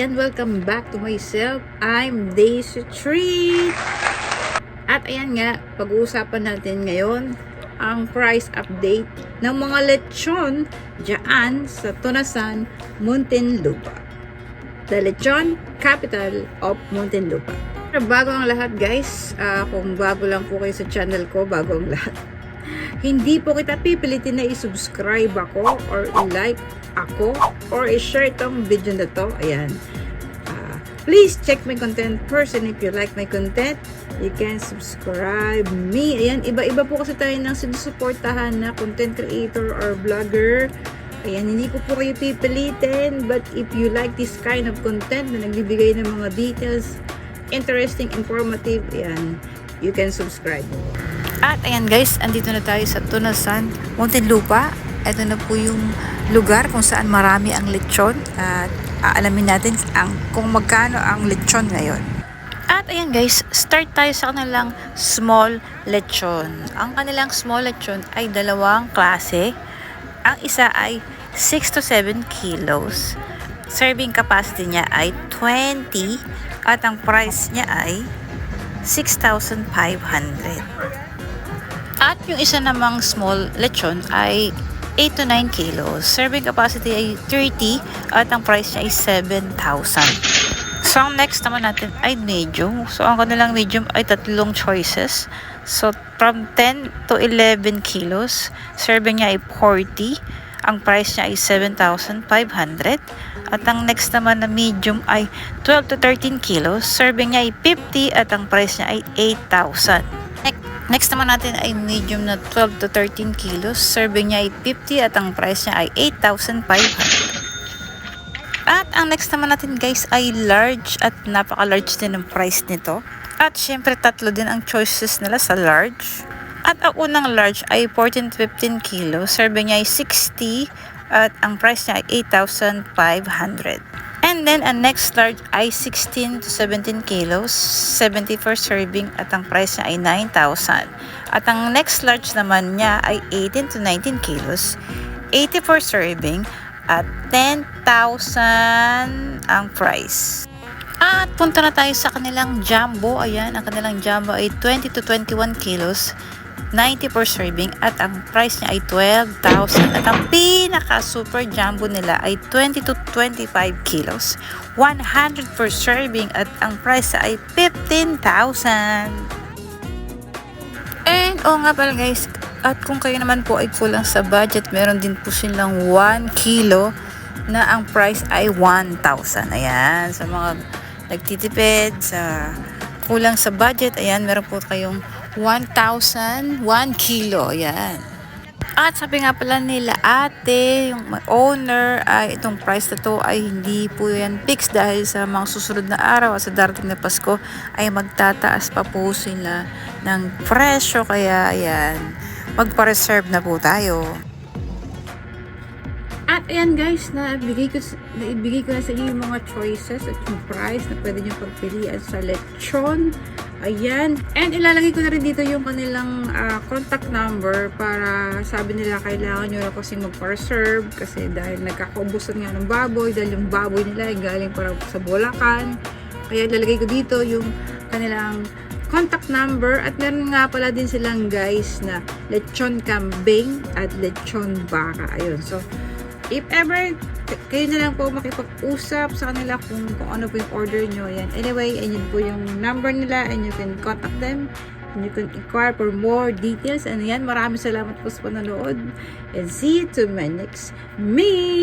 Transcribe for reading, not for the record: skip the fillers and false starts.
ayan, welcome back to myself. I'm Daisy Treat. At ayan nga, pag-uusapan natin ngayon ang price update ng mga lechon dyan sa Tunasan, Muntinlupa. The lechon capital of Muntinlupa. Pero bago ang lahat guys, kung bago lang po kayo sa channel ko, bago ang lahat. Hindi po kita pipilitin na i-subscribe ako or i-like ako or i-share itong video na to. Ayan. Please check my content first, and if you like my content, you can subscribe me. Ayan, iba-iba po kasi tayo ng sinusuportahan na content creator or vlogger. Ayan, hindi ko po kayo pipilitin, but if you like this kind of content na nagbibigay ng mga details, interesting, informative, ayan, you can subscribe. At ayan guys, andito na tayo sa Tunasan, Muntinlupa. Ito na po yung lugar kung saan marami ang lechon at aalamin natin kung magkano ang lechon ngayon. At ayan guys, start tayo sa kanilang small lechon. Ang kanilang small lechon ay dalawang klase. Ang isa ay 6 to 7 kilos. Serving capacity niya ay 20 at ang price niya ay 6,500. At yung isa namang small lechon ay 8 to 9 kilos. Serving capacity ay 30 at ang price niya ay 7,000. So, ang next naman natin ay medium. So, ang kanilang medium ay tatlong choices. So, from 10 to 11 kilos. Serving niya ay 40. Ang price niya ay 7,500. At ang next naman na medium ay 12 to 13 kilos. Serving niya ay 50 at ang price niya ay 8,000. Next naman natin ay medium na 12 to 13 kilos. Serving niya ay 50 at ang price niya ay 8,500. At ang next naman natin guys ay large at napaka-large din ang price nito. At syempre tatlo din ang choices nila sa large. At ang unang large ay 14 to 15 kilos. Serving niya ay 60 at ang price niya ay 8,500. And then, ang next large ay 16 to 17 kilos, 70 for serving at ang price niya ay 9,000. At ang next large naman niya ay 18 to 19 kilos, 80 for serving at 10,000 ang price. At punta na tayo sa kanilang jumbo. Ayan, ang kanilang jumbo ay 20 to 21 kilos, 90 per serving at ang price niya ay 12,000 at ang pinaka super jumbo nila ay 20 to 25 kilos 100 per serving at ang price ay 15,000. And nga pala guys, at kung kayo naman po ay kulang sa budget, meron din po silang 1 kilo na ang price ay 1,000. Ayan, sa mga nagtitipid, sa kulang sa budget, ayan, meron po kayong 1,000, 1 kilo. Ayan. At sabi nga pala nila ate, yung owner, ay itong price na to ay hindi po yan fixed dahil sa mga susunod na araw at sa darating na Pasko ay magtataas pa po sila ng presyo. Kaya ayan, magpa-reserve na po tayo. At ayan guys, naibigay ko na sa inyo yung mga choices at yung price na pwede nyo pagpilian sa lechon. Ayan. And ilalagay ko na rin dito yung kanilang contact number para sabi nila kailangan nyo na kasing magpa-reserve kasi dahil nagkakaubusan nga ng baboy dahil yung baboy nila ay galing para sa Bulacan. Kaya ilalagay ko dito yung kanilang contact number at meron nga pala din silang guys na lechon kambing at lechon baka. Ayun. So, if ever kayo na lang po makipag-usap sa kanila kung ano po yung order nyo. Yan. Anyway, ayun po yung number nila and you can contact them and you can inquire for more details. And yan, maraming salamat po sa panonood and see you to my next meet.